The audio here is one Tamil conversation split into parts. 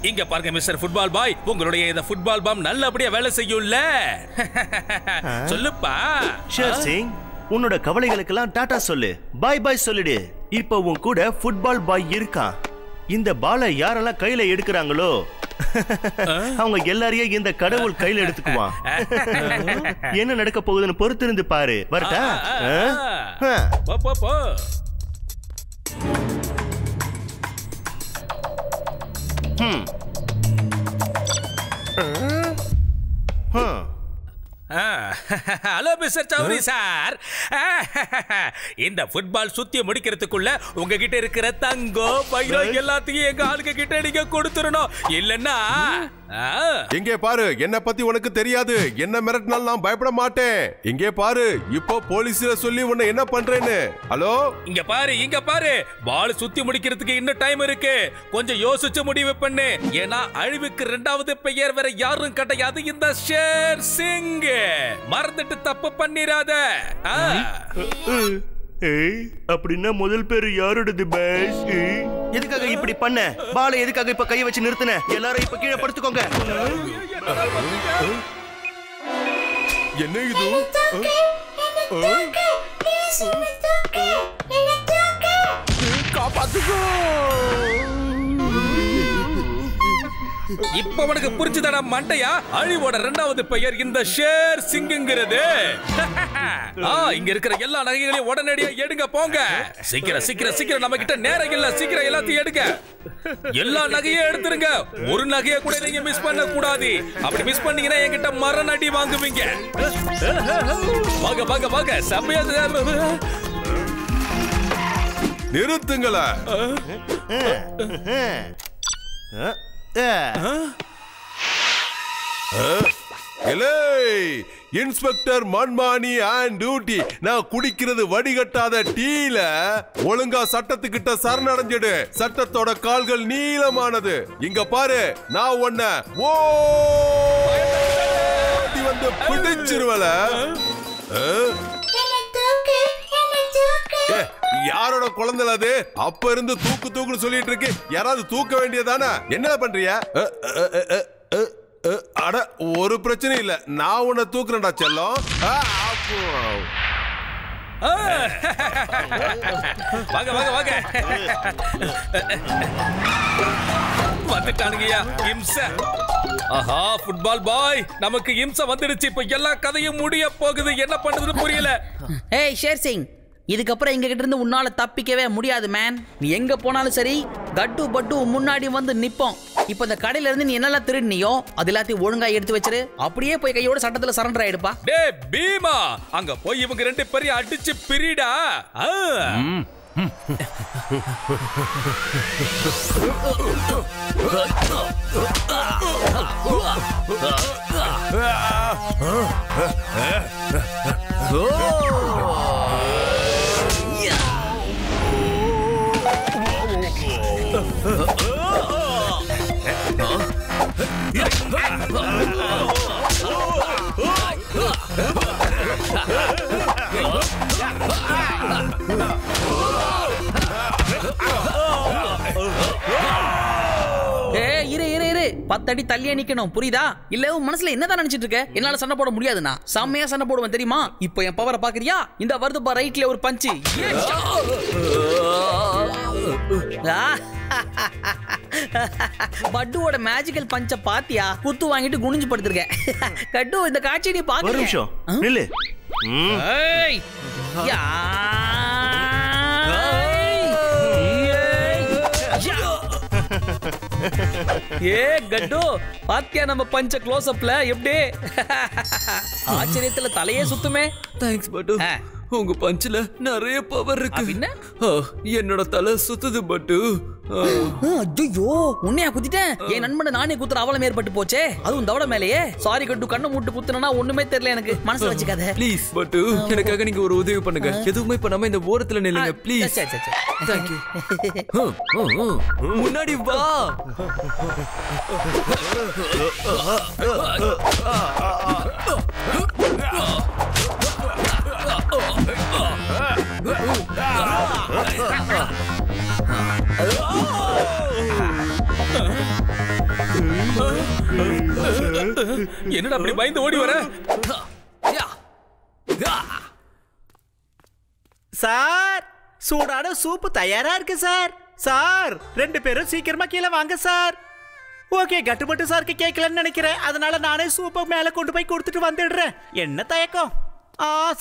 இங்க பாருங்க மிஸ்டர் ஃபுட்பால் பாய், உங்களுடைய இந்த ஃபுட்பால் பாம் நல்லபடியா வேலை செய்யும்ல? சொல்லுப்பா. ஷேர் சிங், உன்னோட கவலைகளுக்கெல்லாம் டாடா சொல்லு, பாய் பாய் சொல்லிடு. இப்போ உன் கூட ஃபுட்பால் பாய் இருக்கான். இந்த பாலை யாரெல்லாம் கையில எடுக்கிறாங்களோ அவங்க எல்லாரையும் இந்த கடவுள் கையில எடுத்துக்குவான். என்ன நடக்க போகுதுன்னு பொறுத்திருந்து பாரு. வரட்டா? ஹலோ மிஸ்டர் சௌரி சார், இந்த ஃபுட்பால் சுத்தி முடிக்கிறதுக்குள்ள உங்ககிட்ட இருக்கிற தங்கம் பயிரம் எல்லாத்தையும் எங்க ஆளுங்க கிட்ட நீங்க கொடுத்துடணும். இல்லன்னா இங்கே பாரு, என்ன பத்தி உனக்கு தெரியாது. என்ன மிரட்டினாலும் நான் பயப்பட மாட்டேன். இங்கே பாரு, இப்போ போலீஸ்ல சொல்லி உன்னை என்ன பண்றேன்னு. ஹலோ, இங்க பாரு, இங்க பாரு, பால் சுத்தி முடிக்கிறதுக்கு இன்னும் டைம் இருக்கு. கொஞ்சம் யோசிச்சு முடிவு பண்ணு. ஏன்னா அழிவுக்கு இரண்டாவது பெயர் வேற யாரும் கிடையாது, இந்த ஷேர் சிங். மறந்துட்டு தப்பு பண்ணிராத. அப்படின்னா முதல் பேரு யாரோடது பாஸ்? எதுக்காக இப்படி பண்ண? பாலை எதுக்காக இப்ப கைய வச்சு நிறுத்தின? எல்லாரும் இப்ப கீழே படுத்துக்கோங்க. என்ன இது? காப்பாத்துக்கோ. இப்ப உனக்கு புரிஞ்சுதானா மண்டையா? அழிவோட இரண்டாவது பெயர் இந்த ஷேர் சிங்ங்கிறது. இங்க இருக்கிற எல்லா நகைகளையும் உடனடியா எடுங்க, போங்க. சீக்கிரம் சீக்கிரம் சீக்கிரம், நம்ம கிட்ட நேரம் இல்ல. சீக்கிரம் எல்லாத்தையும் எடுங்க. எல்லா நகையும் எடுத்துருங்க. ஒரு நகையை கூட நீங்க மிஸ் பண்ண கூடாது. அப்படி மிஸ் பண்ணீங்கன்னா என்கிட்ட மரணடி வாங்குவீங்க. வாங்க வாங்க வாங்க. சபையா நிறுத்துங்களா. இன்ஸ்பெக்டர் மன்மானி அண்ட் டியூட்டி. நான் குடிக்கிறது வடிகட்டாத டீல ஒழுங்கா சட்டத்துக்கிட்ட சரணடைஞ்சிடு. சட்டத்தோட கால்கள் நீளமானது. இங்க பாரு, நான் உன்னை ஓடி வந்து பிடிச்சிருவல. யாரோட குழந்தை அது? அப்ப இருந்து தூக்கு தூக்குன்னு சொல்லிட்டு இருக்கு. யாராவது தூக்க வேண்டியதானே? என்ன பண்றிய? அட, ஒரு பிரச்சனை இல்ல, நான் உன்னை தூக்குறேன்டா செல்லம். வாங்க வாங்க வாங்க. வந்துட்டானுங்கயா இம்சை. ஆஹா, ஃபுட்பால் பாய், நமக்கு இம்சை வந்துடுச்சு. இப்ப எல்லா கதையும் முடிய போகுது. என்ன பண்றதுன்னு புரியல. ஏய் ஷேர் சிங், இதுக்கப்புறம் எங்க கிட்ட இருந்து உன்னால தப்பிக்கவே முடியாது மேன். நீ எங்க போனாலும் சரி, கட்டு பட்டு முன்னாடி வந்து நிப்போம். இப்ப இந்த கடையில இருந்து நீ என்னெல்லாம் திருடினியோ அது எல்லாத்தையும் ஒழுங்கா எடுத்து வச்சிரு. அப்படியே போய் கையோட சட்டத்துல சரண்டர் ஆயிடுப்பா. டே பீமா, அங்க போய் இவங்க ரெண்டு பேரையும் அடிச்சு பிரிடா. பத்தடி தள்ளியே நிக்கணும், புரியுதா? இல்ல உன் மனசுல என்னதான் நினைச்சிட்டு இருக்க? என்னால சண்டை போட முடியாதுண்ணா. செம்மையா சண்டை போடுவேன் தெரியுமா? இப்போ என் பவரை பாக்குறியா? இந்த வருது பா, ரைட்ல ஒரு பஞ்சு. பட்டுவோட மேஜிக்கல் பஞ்ச பாத்தியா? குத்து வாங்கிட்டு குனிஞ்சு படுத்திருக்கேன். கட்டு, இந்த காட்சி நீ பாக்க. ஒரு நிமிஷம் நில்லு. ஏய் யா, ஏ கட்டு, பாத்தியா நம்ம பஞ்ச க்ளோஸ் அப்ல எப்படி? ஆச்சரியத்துல தலையே சுத்துமே. தேங்க்ஸ் பட்டு. உங்க பஞ்சில நிறைய பவர் இருக்கு. என்னோட தலை சுத்துது பட்டு. ஐயோ உன்னையா குத்திட்டேன். என் நண்பனை நானே குத்துற அவலம் ஏற்பட்டு போச்சே, அதுவும் தவட மேலேயே. சாரி கட்டு, கண்ணை மூட்டு குத்துனா ஒண்ணுமே தெரியல எனக்கு. மனசுல வச்சுக்காத ப்ளீஸ். பட்டு எனக்காக நீங்க ஒரு உதவி பண்ணுங்க. எதுவுமே பண்ணாம இந்த ஓரத்துல நில்லுங்க ப்ளீஸ். Thank you. முன்னாடி வா. என்னடா அப்படி பயந்து ஓடி வர? சார், சூடான சூப்பு தயாரா இருக்கு சார். சார், 2 பேரும் சீக்கிரமா கீழே வாங்க சார். ஓகே, கட்டுப்பட்டு சாருக்கு கேட்கலன்னு நினைக்கிறேன். அதனால நானே சூப்பை மேல கொண்டு போய் கொடுத்துட்டு வந்துடுறேன். என்ன தயக்கம்?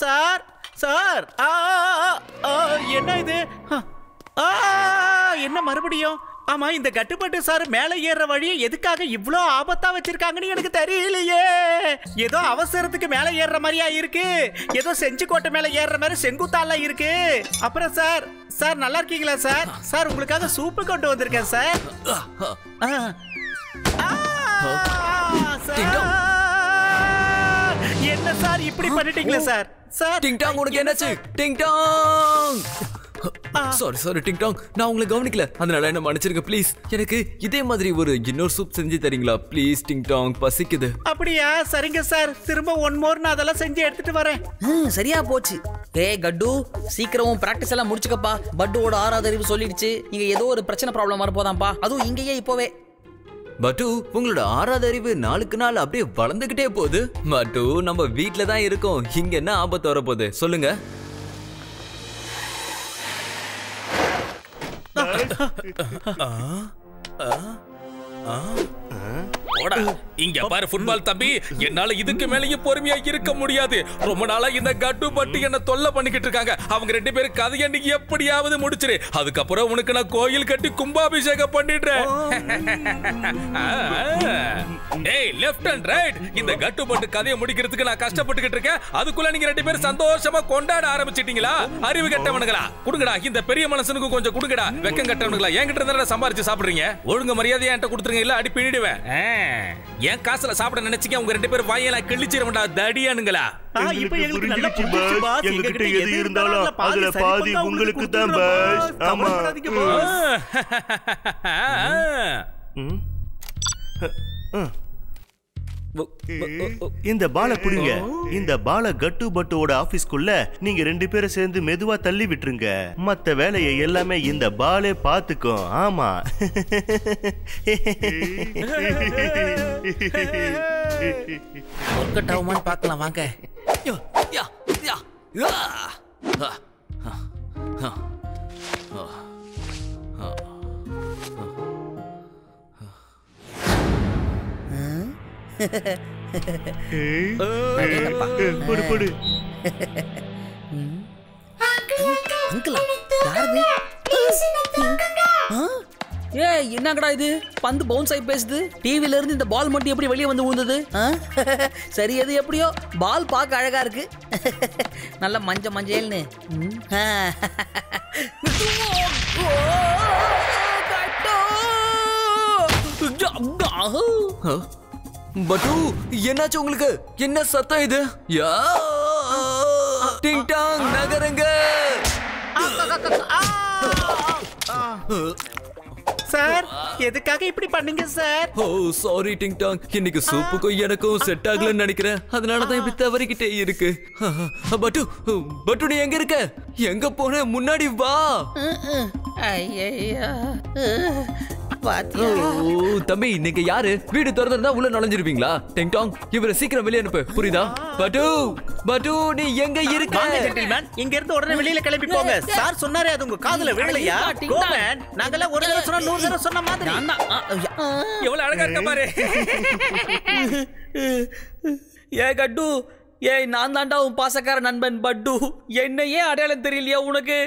சார் சார், என்ன இது? என்ன மறுபடியும்? ஆமா, இந்த கட்டுப்பட்டு சார் மேல ஏறுற வழியை எதுக்காக இவ்ளோ ஆபத்தா வச்சிருக்காங்கன்னு எனக்கு தெரியலையே. ஏதோ அவசரத்துக்கு மேல ஏறுற மாதிரியா இருக்கு. ஏதோ செஞ்சு கோட்டை மேல ஏறுற மாதிரி செங்குத்தால இருக்கு. அப்புறம் சார், சார் நல்லா இருக்கீங்களா சார்? சார், உங்களுக்காக சூப்பு கொண்டு வந்திருக்கேன் சார். என்ன சார் இப்படி பண்ணிட்டீங்களா சார்? சார், டிங் டாங், உனக்கு என்னாச்சு? டிங் டாங். சாரி டிங் டாங், நான் உங்களை கவனிக்கல, அதனால என்ன மன்னிச்சிருங்க ப்ளீஸ். எனக்கு இதே மாதிரி ஒரு இன்னொரு சூப் செஞ்சு தரீங்களா ப்ளீஸ்? டிங் டாங், பசிக்குது. அப்படியா? சரிங்க சார், திரும்ப 1 more நான் அதெல்லாம் செஞ்சு எடுத்துட்டு வரேன். சரியா போச்சு. ஏய் கட்டு, சீக்கிரம் பிராக்டிஸ் எல்லாம் முடிச்சுக்கப்பா. பட்டுவோட 6வது அறிவு சொல்லிடுச்சு, இங்க ஏதோ ஒரு பிரச்சனை ப்ராப்ளம் வரப்போதாம்பா, அதுவும் இங்கேயே இப்போவே. பட்டு, உங்களோட 6வது அறிவு நாளுக்கு நாள் அப்படியே வளர்ந்துகிட்டே போகுது. பட்டு, நம்ம வீட்ல தான் இருக்கோம், இங்க என்ன ஆபத்து வரப்போகுது சொல்லுங்க. இங்க பாரு ஃபுட்பால் தம்பி, என்னால இதுக்கு மேலேயும் பொறுமையா இருக்க முடியாது. ரொம்ப நாளா இந்த கட்டு பட்டு என்ன தொல்லை பண்ணிக்கிட்டு இருக்காங்க. அவங்க 2 பேரும் கதையை நீ எப்படியாவது முடிச்சிரு. அதுக்கப்புறம் உனக்கு நான் கோயில் கட்டி கும்பாபிஷேகம் பண்ணிடுறேன். ஏய் லெஃப்ட் அண்ட் ரைட், இந்த கட்டு பட்டு கதையை முடிக்கிறதுக்கு நான் கஷ்டப்பட்டுக்கிட்டு இருக்கேன். அதுக்குள்ள நீங்க 2 பேரும் சந்தோஷமா கொண்டாட ஆரம்பிச்சிட்டீங்களா? அறிவு கட்டவனுங்களா, கொடுங்கடா இந்த பெரிய மனுஷனுக்கு கொஞ்சம் கொடுங்கடா. வெக்கம் கட்டவனுங்களா, என்கிட்ட இருந்தா சம்பாரிச்சு சாப்பிடுறீங்க. ஒழுங்கு மரியாதையா என்கிட்ட கொடுத்துருங்க, இல்ல அடி பிடிடுவேன். என் காசுல சாப்பிட நினைச்சீங்க, உங்க 2 பேரும் வாயெல்லாம் கிழிச்சிரவண்டா தடியானுங்களா. இப்போ எங்களுக்கு நல்லா புடிச்சிருச்சு பாஸ். எங்ககிட்ட எது இருந்தாலும் அதுல பாதி உங்களுக்கு தான் பாஸ். ஆமா. இந்த பாலை புடிங்க. இந்த பாலை கட்டு பட்டுவோட ஆபீஸ்க்குள்ள நீங்க 2 பேரும் சேர்ந்து மெதுவா தள்ளி விட்டுருங்க. மத்த வேலையை எல்லாமே இந்த பாலே பாத்துக்கும். ஆமா. ஒர்க் ஆகுமான்னு பார்க்கலாம் வாங்க. போடு. ஏய் என்னங்கடா இது? பந்து பவுன்ஸ் ஆகி பேசுது. டிவில இருந்து இந்த பால் மட்டும் எப்படி வெளியே வந்து விழுந்தது? சரி, எது எப்படியோ பால் பார்க்க அழகா இருக்கு. நல்ல மஞ்சள்னு. பட்டு, என்னாச்சு உங்களுக்கு? என்ன சத்தம் இது? டிங் டாங், நகருங்க. சார், எதுக்காக இப்படி பண்ணீங்க சார்? ஓ சாரி டிங் டாங், இன்னைக்கு சூப்புக்கும் எனக்கும் செட் ஆகலன்னு நினைக்கிறேன். அதனாலதான் இப்படி தவறிக்கிட்டே இருக்கு. பட்டு, பட்டு நீ எங்க இருக்க? எங்க போன? முன்னாடி வா. தம்பி, நீங்க யாரு? வீடு திறந்திருந்தா உள்ள நுழைஞ்சிருப்பீங்களா? டிங் டாங், இவரை சீக்கிரம் வெளியே அனுப்பு, புரியுதா? பட்டு, பட்டு நீ எங்க இருக்க? ஜென்டில்மேன், இங்க இருந்து உடனே வெளியில கிளம்பி போங்க. சார் சொன்னாரே, அது உங்க காதுல விழலையா? கோ மேன், நாங்கெல்லாம் ஒரு தடவை சொன்னா 100 தடவை சொன்ன மாதிரி. எவ்வளவு அழகா இருக்க பாரு. ஏ கட்டு, ஏய் நான் தாண்டா உன் பாசக்கார நண்பன் பட்டு. என்னையே அடையாளம் தெரியலையா உனக்கு?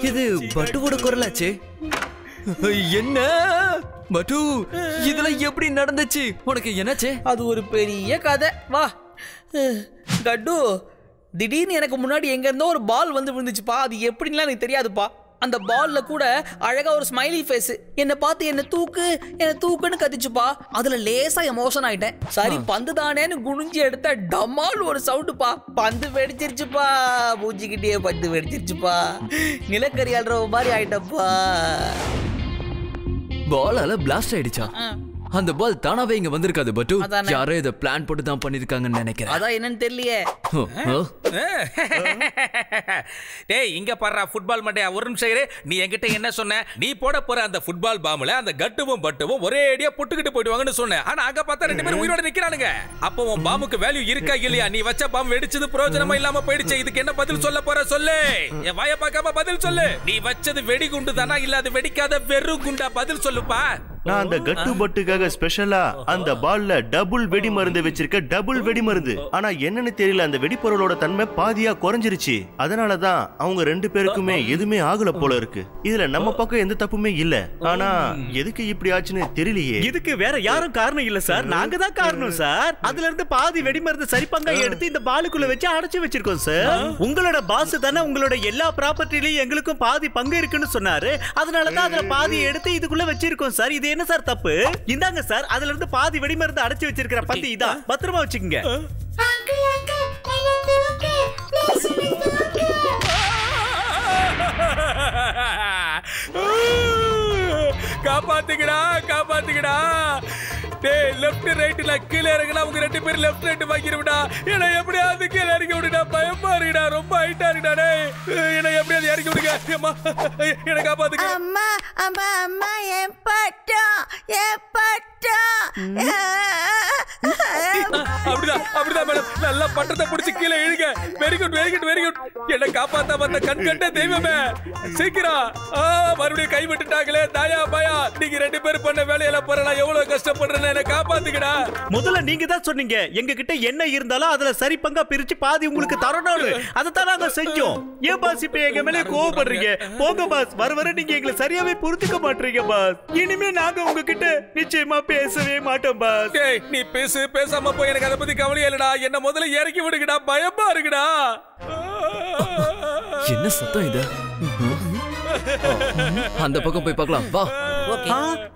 இது பட்டுவோட குரலாச்சே. என்ன பட்டு, இதெல்லாம் எப்படி நடந்துச்சு? உனக்கு என்னாச்சு? அது ஒரு பெரிய கதை. வா கட்டு, திடீர்னு எனக்கு முன்னாடி எங்க இருந்தோ ஒரு பால் வந்து விழுந்துச்சுப்பா. அது எப்படின்லாம் எனக்கு தெரியாதுப்பா. அந்த பால்ல கூட அழகா ஒரு ஸ்மைலி ஃபேஸ். என்ன பார்த்து என்ன தூக்குன்னு கத்திச்சுப்பா. அதுல லேசா எமோஷன் ஆயிட்டேன். சரி பந்து தானேன்னு குனிஞ்சு எடுத்த டமால் ஒரு சவுண்டுப்பா. பந்து வெடிச்சிருச்சுப்பா. பூச்சிக்கிட்டே பந்து வெடிச்சிருச்சுப்பா. நிலக்கரி அல்ற மாதிரி ஆயிட்டப்பா. பாலால பிளாஸ்ட் ஆயிடுச்சா? அந்த பால் தானாவே இங்க வந்திருக்காது பட்டு. யாரோ இத பிளான் போட்டு தான் பண்ணிருக்காங்கன்னு நினைக்கிறேன். அதான் என்னன்னு தெரியலையே. டேய் இங்க பாறா ஃபுட்பால் மண்டையா, ஒரு நிமிஷம் இரு. நீ என்கிட்ட என்ன சொன்ன? நீ போட போற அந்த ஃபுட்பால் பாம்ல அந்த கட்டுவும் பட்டுவும் ஒரே அடியா புட்டுக்கிட்டு போயிடுவாங்கன்னு சொன்ன. ஆனா அங்க பார்த்தா ரெண்டு பேரும் உயிரோட நிக்கிறானுங்க. அப்போ உன் பாமுக்கு வேல்யூ இருக்கா இல்லையா? நீ வச்ச பாம் வெடிச்சது பிரயோஜனமா இல்லாம போயிடுச்சு. இதுக்கு என்ன பதில் சொல்ல போற சொல்லு. என் வாயை பார்க்காம பதில் சொல்லு. நீ வச்சது வெடிகுண்டு தானா இல்ல அது வெடிக்காத வெறும் குண்டா? பதில் சொல்லுப்பா. நான் அந்த கட்டு பட்டுக்காக ஸ்பெஷலா அந்த பால்ல டபுள் வெடி மருந்து வச்சிருக்க. டபுள் வெடி மருந்து. ஆனா என்னன்னு தெரியல, அந்த வெடிப்பொருளோட தன்மை பாதியா குறைஞ்சிருச்சு. அதனாலதான் அவங்க ரெண்டு பேருக்குமே எதுவுமே ஆகல போல இருக்கு. இதுல நம்ம பக்கம் எந்த தப்புமே இல்ல. ஆனா எதுக்கு இப்படி ஆச்சுன்னு தெரியலையே. இதுக்கு வேற யாரும் காரணம் இல்ல சார், நாங்க தான் காரணம் சார். அதுல இருந்து பாதி வெடி மருந்து சரிப்பங்கா எடுத்து இந்த பாலுக்குள்ள வச்சு அடைச்சு வச்சிருக்கோம் சார். உங்களோட பாஸ் தானே உங்களோட எல்லா ப்ராப்பர்ட்டிலயும் எங்களுக்கும் பாதி பங்கு இருக்குன்னு சொன்னாரு. அதனாலதான் அதுல பாதி எடுத்து இதுக்குள்ள வச்சிருக்கோம் சார். இது என்ன சார் தப்பு? இந்தாங்க சார், அதுல இருந்து பாதி வெடி மருந்து அடைச்சு வச்சிருக்கிற பத்தி இதான், பத்திரமா வச்சுக்கங்க. காப்பாத்துக்கடா காப்பாத்துக்கடா. டேய் லெஃப்ட் ரைட்ல கீழ இறங்குனா உங்க ரெண்டு பேரும் லெஃப்ட் ரைட் வாங்கிருடா. என்ன எப்படியாவது கீழ இறக்கி விடுடா. பயமா இருக்குடா, ரொம்ப ஹைட்டா இருக்குடா. டேய் என்ன எப்படியாவது இறக்கி விடுங்க. அம்மா என்ன காப்பாத்துங்க. அம்மா அம்மா அம்மா என் பட்டா. அப்படிதான் மேடம். நல்லா பட்டத்தை பிடிச்சி கீழே இழுங்க. Very good very good very good. என்ன காப்பாத்த வந்த கண் கண்ட தெய்வமே, சீக்கிரம். மறுபடியும் கை விட்டுட்டாங்களே. தாயா பாயா, நீங்க ரெண்டு பேரும் பண்ண வேலையெல்லாம் பாரு. நான் எவ்வளவு கஷ்டப்படுறேன்னு என்ன காப்பாத்துக்கடா. முதல்ல நீங்க தான் சொன்னீங்க எங்க கிட்ட என்ன இருந்தாலும் அதுல சரி பங்கா பிரிச்சு பாதி உங்களுக்கு தரணும்னு. அதைத்தான் நாங்க செஞ்சோம். ஏன் பாஸ் இப்ப எங்க மேலே கோவப்படுறீங்க? போங்க பாஸ், வர நீங்க எங்களை சரியாவே புரிஞ்சுக்க மாட்டீங்க பாஸ். இனிமே நாங்க உங்ககிட்ட நிச்சயமா பேசவே மாட்டோம் பாஸ். டேய் நீ பேசாம போய். எனக்கு அதை பத்தி கவலையே இல்லடா. என்ன முதல்ல இறக்கி விடுங்கடா. பயமா இருக்குடா. என்ன சத்தம் இது? அந்த பக்கம் போய் பார்க்கலாம் வா.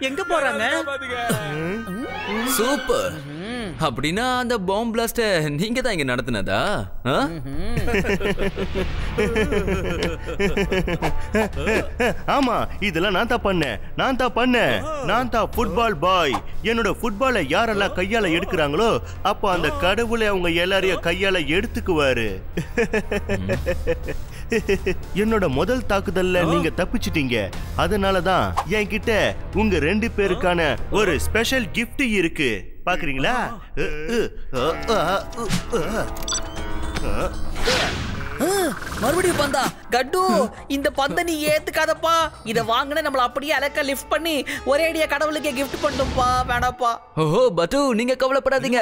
எங்க போறாங்க? சூப்பர். அப்படின்னா அந்த பாம் பிளாஸ்ட நீங்க தான் இங்க நடத்துனதா? ஆமா, இதெல்லாம் நான் தான் ஃபுட்பால் பாய். என்னோட ஃபுட்பாலை யாரெல்லாம் கையால எடுக்கிறாங்களோ அப்போ அந்த கடவுளை அவங்க எல்லாரையும் கையால எடுத்துக்குவாரு. என்னோட முதல் தாக்குதல்ல நீங்க தப்பிச்சிட்டீங்க. அதனாலதான் என்கிட்ட உங்க ரெண்டு பேருக்கான ஒரு ஸ்பெஷல் கிஃப்ட் இருக்கு. பாக்குறீங்களா? மறுபடியும் பந்தா. கட்டு, இந்த பந்தை நீ ஏத்துக்காதப்பா. இத வாங்கின நம்மள அப்படியே அலக்க லிஃப்ட் பண்ணி ஒரே அடியா கடவுளுக்கே கிஃப்ட் பண்ணிட்டோம்ப்பா. வேணாப்பா. ஓஹோ பட்டு, நீங்க கவலைப்படாதீங்க.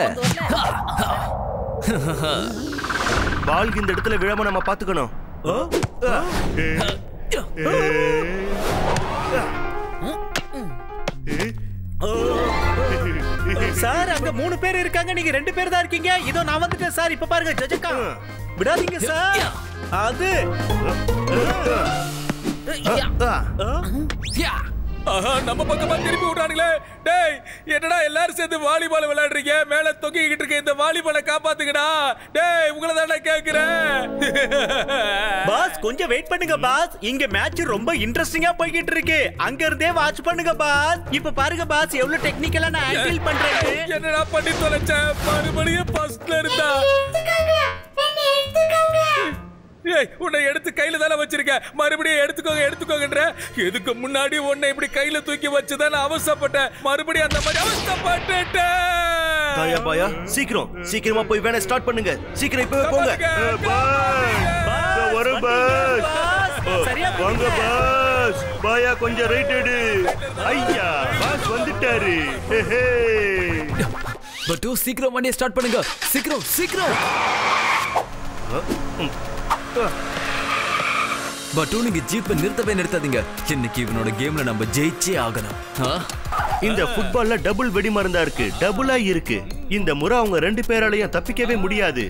பால் இந்த இடத்துல விழாம நம்ம பாத்துக்கணும். சார் அங்க 3 பேர் இருக்காங்க, நீங்க 2 பேர் தான் இருக்கீங்க. இதோ நான் வந்துட்டேன் சார். இப்ப பாருங்க ஜஜக்கா, விடாதீங்க சார். அது நம்ம பக்கமா திருப்பி விட்டானுங்களே. டேய் என்னடா எல்லாரும் சேர்ந்து வாலிபால் விளையாடுறீங்க? மேல தொங்கிக்கிட்டு இருக்க இந்த வாலிபாலை காப்பாத்துங்கடா. டேய் உங்களை தானே கேக்குறேன். பாஸ் கொஞ்சம் வெயிட் பண்ணுங்க பாஸ். இங்க மேட்ச் ரொம்ப இன்ட்ரெஸ்டிங்கா போய்கிட்டு இருக்கு. அங்க இருந்தே வாட்ச் பண்ணுங்க பாஸ். இப்ப பாருங்க பாஸ் எவ்வளவு டெக்னிக்கலா நான் ஹேண்டில் பண்றேன். என்னடா பண்ணி தொலைச்சேன். மறுபடியும் ஃபர்ஸ்ட்ல இருந்தா. ஏய் உன்னை எடுத்து கையில தானே வச்சிருக்க. மறுபடியும் எடுத்துக்கோங்கன்ற. எதுக்கு முன்னாடி உன்னை இப்படி கையில தூக்கி வச்சுதான் அவசப்பட்டேன். மறுபடியும் அந்த மாதிரி அவசப்பட்டுட்டேன். தாயா பாயா, சீக்கிரமா போய் வேணா ஸ்டார்ட் பண்ணுங்க. சீக்கிரம் இப்பவே போங்க. வரும் பாஸ். வாங்க பாஸ். பாயா கொஞ்சம் ரைட் எடு. ஐயா பாஸ் வந்துட்டாரு. பட்டு சீக்கிரம் வண்டியை ஸ்டார்ட் பண்ணுங்க. சீக்கிரம். பட்டு நீங்க ஜீப்பை நிறுத்தாதீங்க. இன்னைக்கு இவனோட கேம்ல நம்ம ஜெயிச்சே ஆகணும். இந்த ஃபுட்பால்ல டபுள் வெடி மருந்தா இருக்கு, டபுளா இருக்கு. இந்த முறை அவங்க 2 பேராலையும் தப்பிக்கவே முடியாது.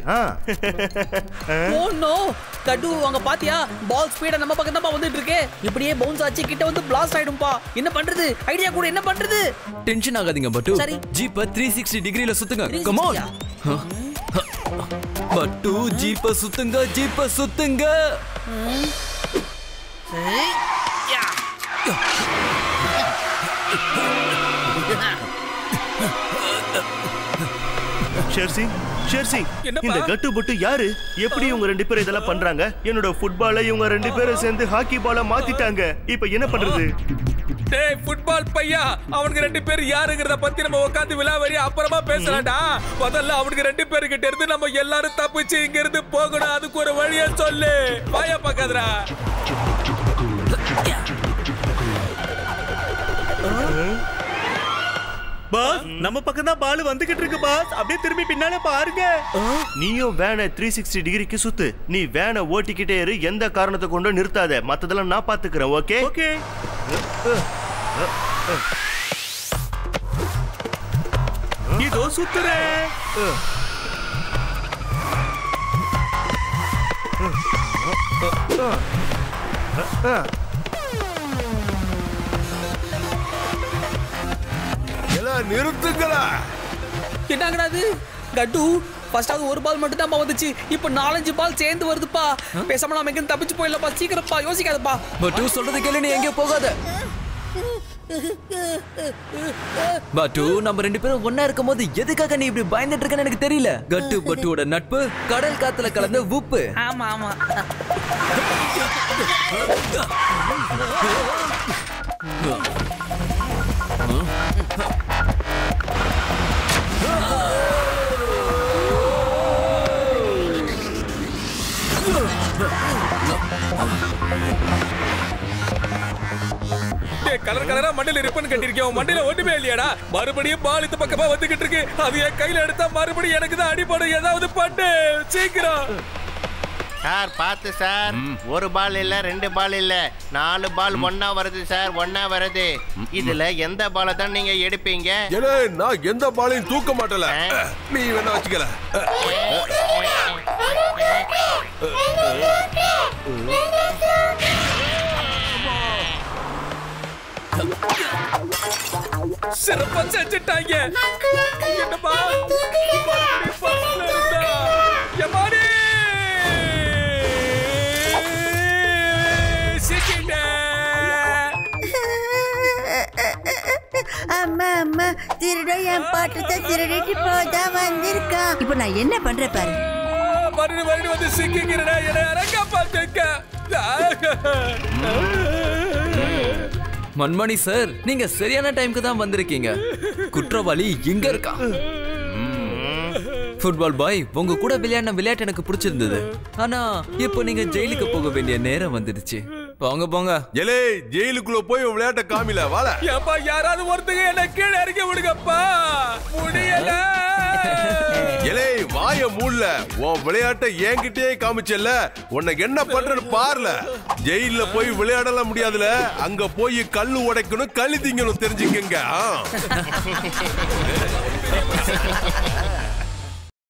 ஓ நோ, கட்டு அங்க பாத்தியா? பால் ஸ்பீடா நம்ம பக்கம் தான் வந்துட்டு இருக்கு. இப்படியே பவுன்ஸ் ஆச்சு கிட்ட வந்து பிளாஸ்ட் ஆயிடும்பா. என்ன பண்றது? ஐடியா கூட, என்ன பண்றது? டென்ஷன் ஆகாதீங்க பட்டு. சரி. ஜீப்ப 360 டிகிரில சுத்துங்க. Come on. பட்டு ஜீப்ப சுத்துங்க, ஜீப்ப சுத்துங்க. ஷேர்சிங், இந்த கட்டு பட்டு யாரு? எப்படி இவங்க 2 பேரும் இதெல்லாம் பண்றாங்க? என்னோட ஃபுட்பாலை இவங்க 2 பேரும் சேர்ந்து ஹாக்கி பாலா மாத்திட்டாங்க. இப்போ என்ன பண்றது? டேய் ஃபுட்பால் பையா, அவனுக்கு 2 பேர் யாருங்கறத பத்தி நம்ம உட்கார்ந்து விலாவரி அப்புறமா பேசலாம்டா. முதல்ல அவனுக்கு 2 பேர்கிட்ட இருந்து நம்ம எல்லாரும் தப்பிச்சு இங்க இருந்து போகணும். அதுக்கு ஒரு வழியை சொல்லு. பாயா பக்காதடா. பாஸ், நம்ம பக்கம் தான் பால் வந்துகிட்டு இருக்கு பாஸ். அப்படியே திரும்பி பின்னால பாருங்க. நீயும் வேனை 360 டிகிரிக்கு சுத்து. நீ வேனை ஓட்டிக்கிட்டே இரு, எந்த காரணத்தை கொண்டு நிறுத்தாத. மத்ததெல்லாம் நான் பாத்துக்கிறேன். Okay okay. இதோ சுத்துறேன். நிறுத்துங்களா. என்னங்கடா இது? கட்டு ஃபர்ஸ்டாவது ஒரு பால் மட்டும் தான் வந்துச்சு. இப்போ 4-5 பால் சேர்ந்து வருதுப்பா. பேசாம நாம எங்க தப்பிச்சு போயிடலாம்ப்பா. சீக்கிரப்பா, யோசிக்காதப்பா. பட்டு சொல்றது கேளு, நீ எங்கே போகாத. பட்டு நம்ம 2 பேரும் ஒண்ணா இருக்கும்போது எதுக்காக நீ இப்படி பயந்துட்டு இருக்கன்னு எனக்கு தெரியல. கட்டு பட்டுவோட நட்பு கடல் காத்துல கலந்த உப்பு. ஆமா ஆமா. கலர் கலரா மண்டையில ரிப்பன் கட்டிருக்கேன். மண்டையில ஒண்ணுமே இல்லையாடா? மறுபடியும் பால் இந்த பக்கமா வந்துகிட்டு இருக்கு. அது என் கையில எடுத்தா மறுபடியும் எனக்கு தான் அடிபடும். ஏதாவது பண்ணு சீக்கிரம். சார் பார்த்து சார். ஒரு பால் இல்ல, 2 பால் இல்ல, 4 பால் ஒன்னா வருது சார். ஒன்னா வருது. இதுல எந்த பாலை தான் நீங்க எடுப்பீங்க? நான் எந்த பாலையும் தூக்க மாட்டல. நீ வேணா வச்சுக்கல. சிறப்பா செஞ்சுட்டாங்க. என்னப்பா எமாடி அம்மா அம்மா, திருட என் பாட்டத்தை திருடிட்டு போதான் வந்திருக்கான். இப்போ நான் என்ன பண்றேன் பாரு. மறுபடியும் வந்து சிக்கிக்கிறடா. என்ன அரங்க பாத்துக்க. மன்மணி சார், நீங்க சரியான டைம்க்கு தான் வந்திருக்கீங்க. குற்றவாளி இங்க இருக்கா. ஃபுட்பால் பாய், உங்க கூட விளையாடின விளையாட்டு எனக்கு பிடிச்சிருந்தது. ஆனா இப்போ நீங்க ஜெயிலுக்கு போக வேண்டிய நேரம் வந்துடுச்சு. போங்க போங்க. எலே, ஜெயிலுக்குள்ள போய் விளையாட்ட காமில வாழ. ஏப்பா, யாராவது ஒருத்தங்க என்ன கீழே இறக்கி விடுங்கப்பா. முடியல. எலே, வாய மூடல. உன் விளையாட்ட என்கிட்டயே காமிச்சல. உனக்கு என்ன பண்றன்னு பாருல. ஜெயில போய் விளையாடலாம் முடியாதுல. அங்க போய் கல்லு உடைக்கணும், களி திங்கணும். தெரிஞ்சுக்கங்க.